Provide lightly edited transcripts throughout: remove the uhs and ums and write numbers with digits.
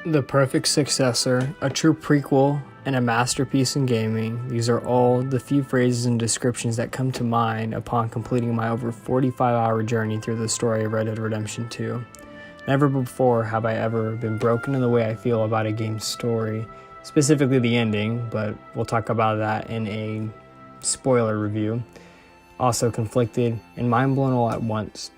The perfect successor, a true prequel, and a masterpiece in gaming. These are all the few phrases and descriptions that come to mind upon completing my over 45-hour journey through the story of Red Dead Redemption 2. Never before have I ever been broken in the way I feel about a game's story, specifically the ending, but we'll talk about that in a spoiler review. Also conflicted and mind blown all at once.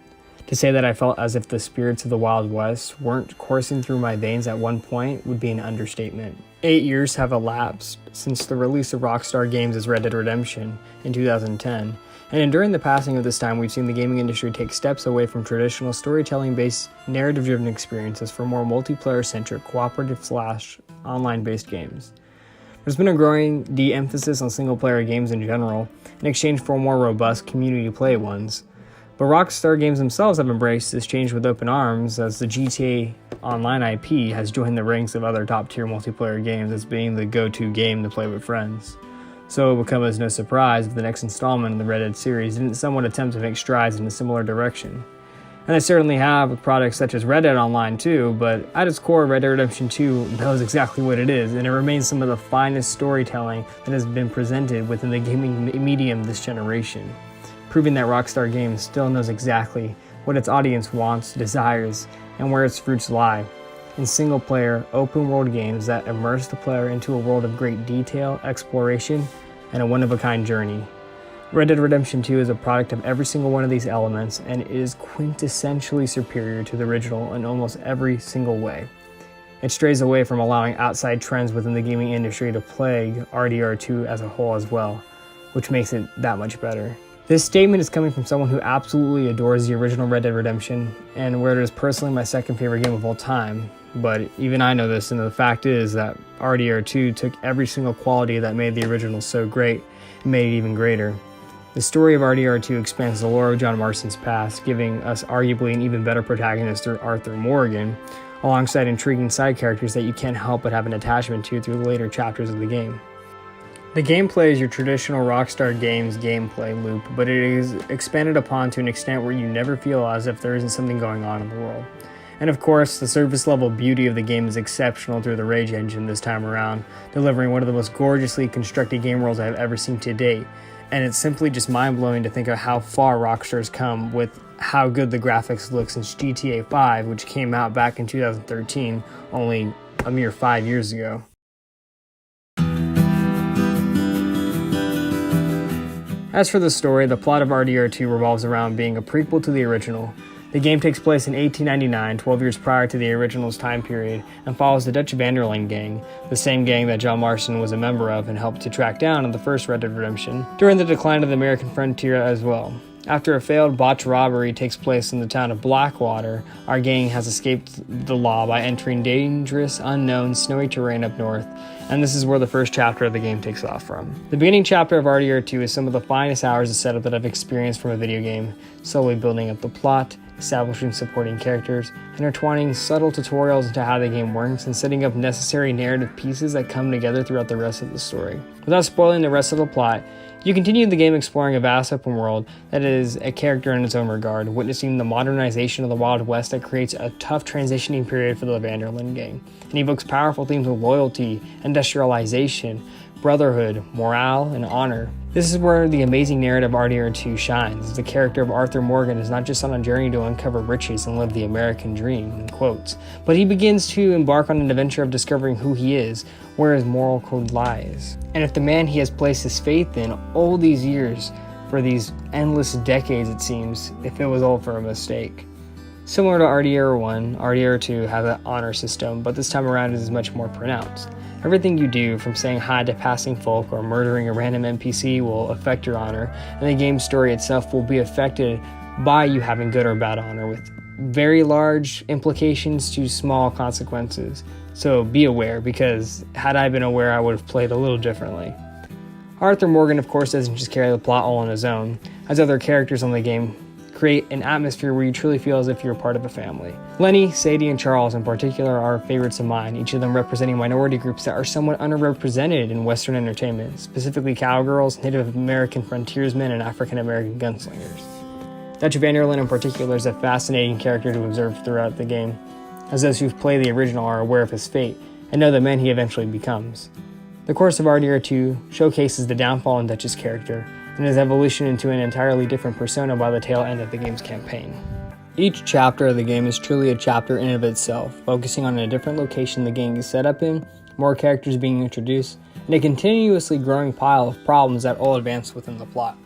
To say that I felt as if the spirits of the Wild West weren't coursing through my veins at one point would be an understatement. 8 years have elapsed since the release of Rockstar Games' as Red Dead Redemption in 2010, and during the passing of this time we've seen the gaming industry take steps away from traditional storytelling-based, narrative-driven experiences for more multiplayer-centric, cooperative/online-based games. There's been a growing de-emphasis on single-player games in general, in exchange for more robust community-play ones. But Rockstar Games themselves have embraced this change with open arms, as the GTA Online IP has joined the ranks of other top-tier multiplayer games as being the go-to game to play with friends. So it will come as no surprise if the next installment in the Red Dead series didn't somewhat attempt to make strides in a similar direction. And they certainly have with products such as Red Dead Online too, but at its core, Red Dead Redemption 2 knows exactly what it is, and it remains some of the finest storytelling that has been presented within the gaming medium this generation, proving that Rockstar Games still knows exactly what its audience wants, desires, and where its roots lie, in single-player, open-world games that immerse the player into a world of great detail, exploration, and a one-of-a-kind journey. Red Dead Redemption 2 is a product of every single one of these elements, and it is quintessentially superior to the original in almost every single way. It strays away from allowing outside trends within the gaming industry to plague RDR2 as a whole as well, which makes it that much better. This statement is coming from someone who absolutely adores the original Red Dead Redemption, and where it is personally my second favorite game of all time. But even I know this, and the fact is that RDR2 took every single quality that made the original so great and made it even greater. The story of RDR2 expands the lore of John Marston's past, giving us arguably an even better protagonist through Arthur Morgan, alongside intriguing side characters that you can't help but have an attachment to through the later chapters of the game. The gameplay is your traditional Rockstar Games gameplay loop, but it is expanded upon to an extent where you never feel as if there isn't something going on in the world. And of course, the surface level beauty of the game is exceptional through the Rage engine this time around, delivering one of the most gorgeously constructed game worlds I have ever seen to date. And it's simply just mind-blowing to think of how far Rockstar's come with how good the graphics look since GTA 5, which came out back in 2013, only a mere 5 years ago. As for the story, the plot of RDR2 revolves around being a prequel to the original. The game takes place in 1899, 12 years prior to the original's time period, and follows the Dutch Vanderlyn gang, the same gang that John Marston was a member of and helped to track down in the first Red Dead Redemption, during the decline of the American frontier as well. After a failed botched robbery takes place in the town of Blackwater, our gang has escaped the law by entering dangerous, unknown, snowy terrain up north, and this is where the first chapter of the game takes off from. The beginning chapter of RDR2 is some of the finest hours of setup that I've experienced from a video game, slowly building up the plot, establishing supporting characters, intertwining subtle tutorials into how the game works, and setting up necessary narrative pieces that come together throughout the rest of the story. Without spoiling the rest of the plot, you continue the game exploring a vast open world that is a character in its own regard, witnessing the modernization of the Wild West that creates a tough transitioning period for the Vanderlyn gang, and evokes powerful themes of loyalty, industrialization, brotherhood, morale, and honor. This is where the amazing narrative RDR2 shines. The character of Arthur Morgan is not just on a journey to uncover riches and live the American dream, in quotes, but he begins to embark on an adventure of discovering who he is, where his moral code lies. And if the man he has placed his faith in all these years, for these endless decades it seems, if it was all for a mistake. Similar to RDR1, RDR2 has an honor system, but this time around it is much more pronounced. Everything you do, from saying hi to passing folk or murdering a random NPC, will affect your honor, and the game story itself will be affected by you having good or bad honor, with very large implications to small consequences. So be aware, because had I been aware, I would have played a little differently. Arthur Morgan, of course, doesn't just carry the plot all on his own, as other characters on the game create an atmosphere where you truly feel as if you're part of a family. Lenny, Sadie, and Charles in particular are favorites of mine, each of them representing minority groups that are somewhat underrepresented in Western entertainment, specifically cowgirls, Native American frontiersmen, and African American gunslingers. Dutch Vanderlyn in particular is a fascinating character to observe throughout the game. as those who've played the original are aware of his fate and know the man he eventually becomes. The course of RDR2 showcases the downfall in Dutch's character and his evolution into an entirely different persona by the tail end of the game's campaign. Each chapter of the game is truly a chapter in and of itself, focusing on a different location the game is set up in, more characters being introduced, and a continuously growing pile of problems that all advance within the plot.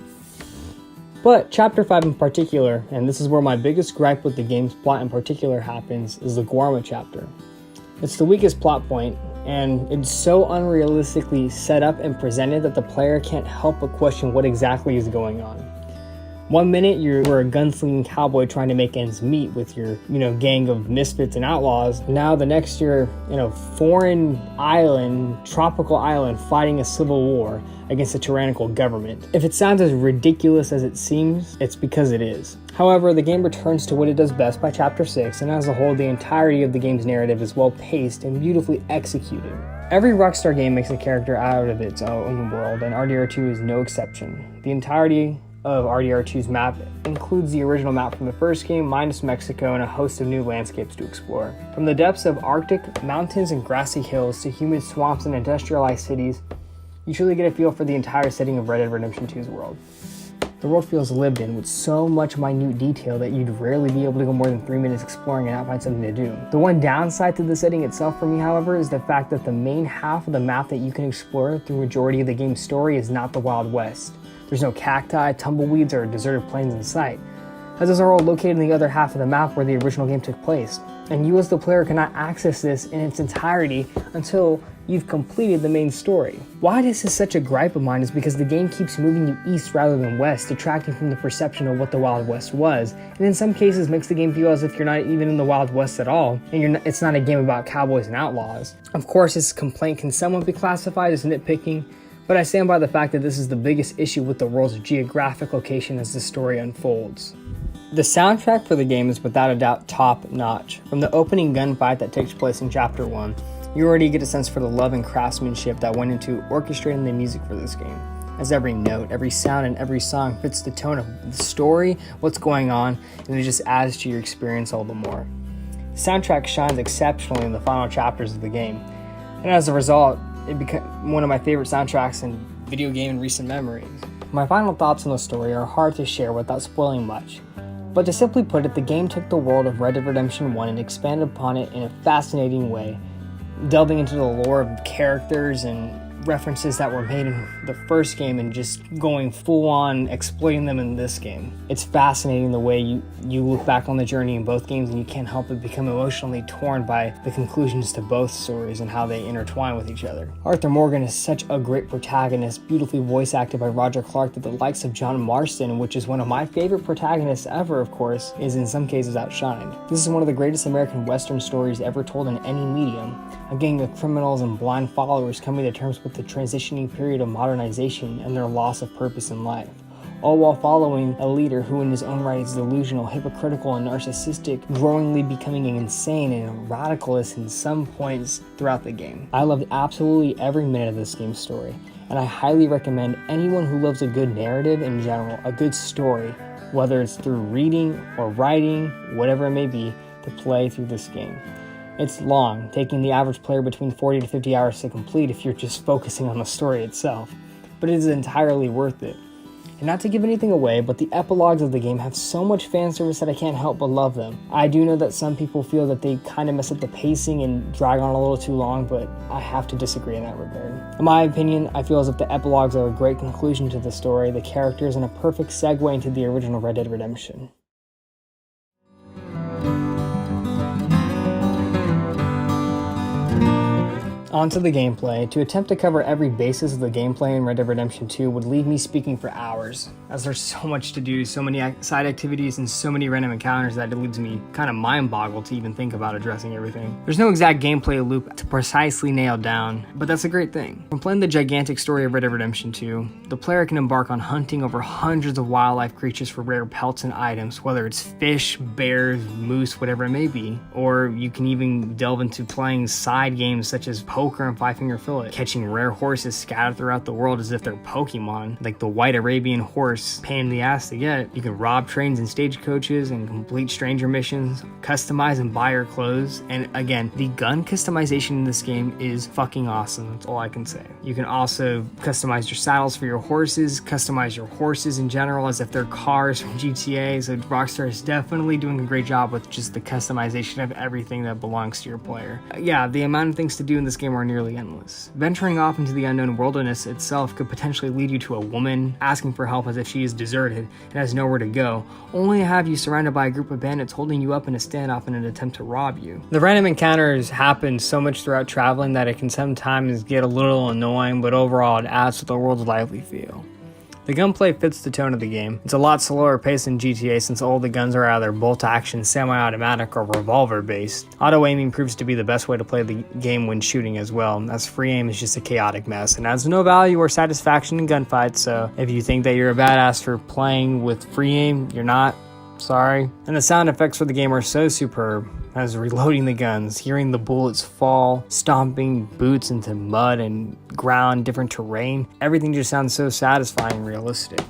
But Chapter 5 in particular, and this is where my biggest gripe with the game's plot in particular happens, is the Guarma chapter. It's the weakest plot point, and it's so unrealistically set up and presented that the player can't help but question what exactly is going on. One minute you're a gunslinging cowboy trying to make ends meet with your, gang of misfits and outlaws. Now the next you're in a foreign island, tropical island, fighting a civil war against a tyrannical government. If it sounds as ridiculous as it seems, it's because it is. However, the game returns to what it does best by Chapter 6, and as a whole, the entirety of the game's narrative is well paced and beautifully executed. Every Rockstar game makes a character out of its own world, and RDR2 is no exception. The entirety of RDR2's map includes the original map from the first game, minus Mexico, and a host of new landscapes to explore. From the depths of Arctic mountains and grassy hills to humid swamps and industrialized cities, you truly get a feel for the entire setting of Red Dead Redemption 2's world. The world feels lived in with so much minute detail that you'd rarely be able to go more than 3 minutes exploring and not find something to do. The one downside to the setting itself for me, however, is the fact that the main half of the map that you can explore through the majority of the game's story is not the Wild West. There's no cacti, tumbleweeds, or deserted plains in sight, as those are all located in the other half of the map where the original game took place, and you as the player cannot access this in its entirety until you've completed the main story. Why this is such a gripe of mine is because the game keeps moving you east rather than west, detracting from the perception of what the Wild West was, and in some cases makes the game feel as if you're not even in the Wild West at all, and it's not a game about cowboys and outlaws. Of course, this complaint can somewhat be classified as nitpicking, but I stand by the fact that this is the biggest issue with the world's geographic location as the story unfolds. The soundtrack for the game is without a doubt top-notch. From the opening gunfight that takes place in Chapter 1, you already get a sense for the love and craftsmanship that went into orchestrating the music for this game, as every note, every sound, and every song fits the tone of the story, what's going on, and it just adds to your experience all the more. The soundtrack shines exceptionally in the final chapters of the game, and as a result, it became one of my favorite soundtracks in video game in recent memories. My final thoughts on the story are hard to share without spoiling much, but to simply put it, the game took the world of Red Dead Redemption 1 and expanded upon it in a fascinating way, delving into the lore of characters and references that were made in the first game and just going full on exploiting them in this game. It's fascinating the way you look back on the journey in both games and you can't help but become emotionally torn by the conclusions to both stories and how they intertwine with each other. Arthur Morgan is such a great protagonist, beautifully voice acted by Roger Clark, that the likes of John Marston, which is one of my favorite protagonists ever, of course, is in some cases outshined. This is one of the greatest American Western stories ever told in any medium. A gang of criminals and blind followers coming to terms with the transitioning period of modernization and their loss of purpose in life, all while following a leader who in his own right is delusional, hypocritical, and narcissistic, growingly becoming insane and radicalist in some points throughout the game. I loved absolutely every minute of this game's story, and I highly recommend anyone who loves a good narrative in general, a good story, whether it's through reading or writing, whatever it may be, to play through this game. It's long, taking the average player between 40 to 50 hours to complete if you're just focusing on the story itself, but it is entirely worth it. And not to give anything away, but the epilogues of the game have so much fan service that I can't help but love them. I do know that some people feel that they kind of mess up the pacing and drag on a little too long, but I have to disagree in that regard. In my opinion, I feel as if the epilogues are a great conclusion to the story, the characters, and a perfect segue into the original Red Dead Redemption. Onto the gameplay. To attempt to cover every basis of the gameplay in Red Dead Redemption 2 would leave me speaking for hours, as there's so much to do, so many side activities, and so many random encounters that it leaves me kind of mind-boggled to even think about addressing everything. There's no exact gameplay loop to precisely nail down, but that's a great thing. From playing the gigantic story of Red Dead Redemption 2, the player can embark on hunting over hundreds of wildlife creatures for rare pelts and items, whether it's fish, bears, moose, whatever it may be, or you can even delve into playing side games such as poker and five-finger fillet, catching rare horses scattered throughout the world as if they're Pokemon, like the white Arabian horse, pain in the ass to get. You can rob trains and stagecoaches and complete stranger missions, customize and buy your clothes, and again, the gun customization in this game is fucking awesome. That's all I can say. You can also customize your saddles for your horses, customize your horses in general as if they're cars from GTA, so Rockstar is definitely doing a great job with just the customization of everything that belongs to your player. Yeah, the amount of things to do in this game are nearly endless. Venturing off into the unknown wilderness itself could potentially lead you to a woman asking for help as if she is deserted and has nowhere to go, only to have you surrounded by a group of bandits holding you up in a standoff in an attempt to rob you. The random encounters happen so much throughout traveling that it can sometimes get a little annoying, but overall it adds to the world's lively feel. The gunplay fits the tone of the game. It's a lot slower paced than GTA since all the guns are either bolt-action, semi-automatic, or revolver-based. Auto-aiming proves to be the best way to play the game when shooting as well, as free aim is just a chaotic mess and adds no value or satisfaction in gunfights, so if you think that you're a badass for playing with free aim, you're not. Sorry. And the sound effects for the game are so superb, as reloading the guns, hearing the bullets fall, stomping boots into mud and ground, different terrain, everything just sounds so satisfying and realistic.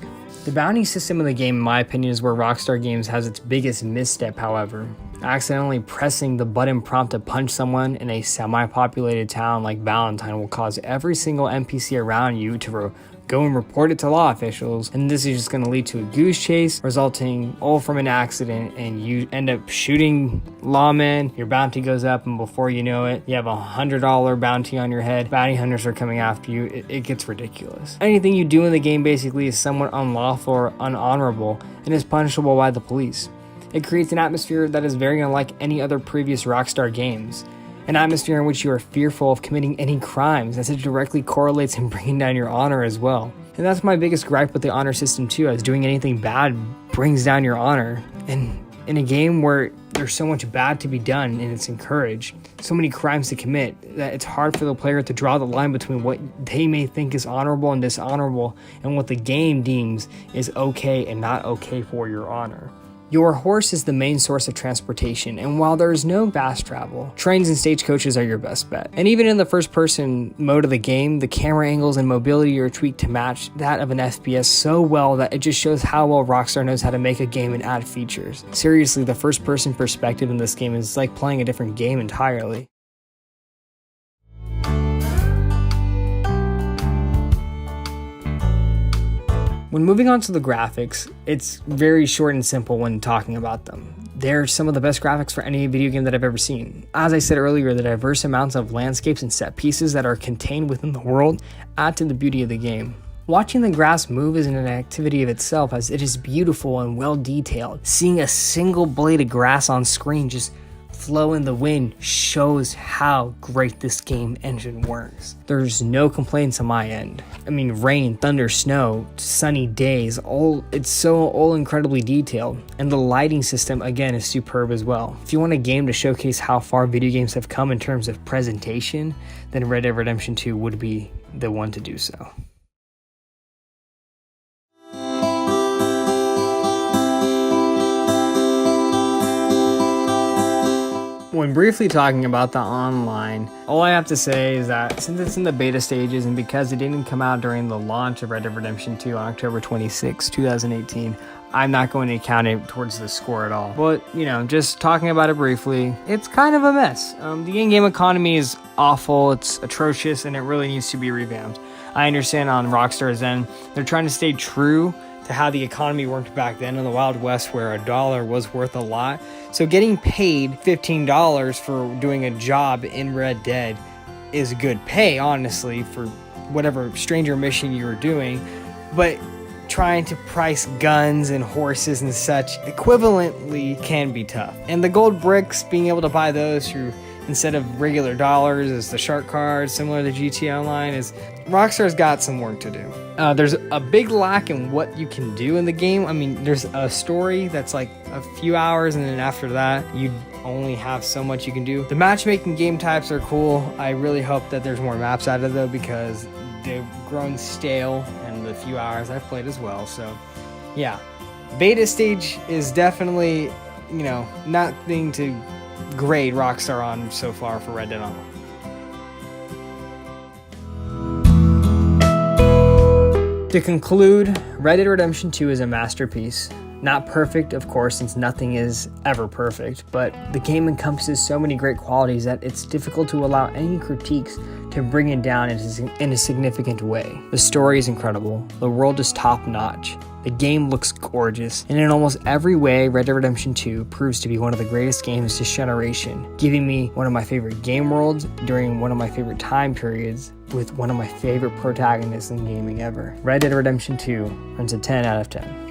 The bounty system in the game, in my opinion, is where Rockstar Games has its biggest misstep, however. Accidentally pressing the button prompt to punch someone in a semi-populated town like Valentine will cause every single NPC around you to go and report it to law officials, and this is just going to lead to a goose chase, resulting all from an accident, and you end up shooting lawmen, your bounty goes up, and before you know it, you have $100 bounty on your head, bounty hunters are coming after you. It gets ridiculous. Anything you do in the game basically is somewhat unlawful or unhonorable, and is punishable by the police. It creates an atmosphere that is very unlike any other previous Rockstar games. An atmosphere in which you are fearful of committing any crimes, as it directly correlates in bringing down your honor as well. And that's my biggest gripe with the honor system too, as doing anything bad brings down your honor. And in a game where there's so much bad to be done and it's encouraged, so many crimes to commit, that it's hard for the player to draw the line between what they may think is honorable and dishonorable and what the game deems is okay and not okay for your honor. Your horse is the main source of transportation, and while there is no fast travel, trains and stagecoaches are your best bet. And even in the first-person mode of the game, the camera angles and mobility are tweaked to match that of an FPS so well that it just shows how well Rockstar knows how to make a game and add features. Seriously, the first-person perspective in this game is like playing a different game entirely. When moving on to the graphics, it's very short and simple when talking about them. They're some of the best graphics for any video game that I've ever seen. As I said earlier, the diverse amounts of landscapes and set pieces that are contained within the world add to the beauty of the game. Watching the grass move is an activity of itself, as it is beautiful and well detailed. Seeing a single blade of grass on screen just flow in the wind shows how great this game engine works. There's no complaints on my end. I mean, rain, thunder, snow, sunny days, it's all incredibly detailed. And the lighting system, again, is superb as well. If you want a game to showcase how far video games have come in terms of presentation, then Red Dead Redemption 2 would be the one to do so. When briefly talking about the online, all I have to say is that since it's in the beta stages and because it didn't come out during the launch of Red Dead Redemption 2 on October 26, 2018, I'm not going to count it towards the score at all. But, just talking about it briefly, it's kind of a mess. The in-game economy is awful, it's atrocious, and it really needs to be revamped. I understand on Rockstar's end, they're trying to stay true to how the economy worked back then in the Wild West, where $1 was worth a lot. So getting paid $15 for doing a job in Red Dead is good pay, honestly, for whatever stranger mission you were doing. But trying to price guns and horses and such equivalently can be tough. And the gold bricks, being able to buy those through instead of regular dollars as the shark cards, similar to GTA Online, is Rockstar's got some work to do. There's a big lack in what you can do in the game. I mean, there's a story that's like a few hours, and then after that, you only have so much you can do. The matchmaking game types are cool. I really hope that there's more maps out of though, because they've grown stale in the few hours I've played as well. So, yeah. Beta stage is definitely, nothing to grade Rockstar on so far for Red Dead Online. To conclude, Red Dead Redemption 2 is a masterpiece. Not perfect, of course, since nothing is ever perfect, but the game encompasses so many great qualities that it's difficult to allow any critiques to bring it down in a significant way. The story is incredible, the world is top-notch, the game looks gorgeous, and in almost every way, Red Dead Redemption 2 proves to be one of the greatest games this generation, giving me one of my favorite game worlds during one of my favorite time periods with one of my favorite protagonists in gaming ever. Red Dead Redemption 2 runs a 10 out of 10.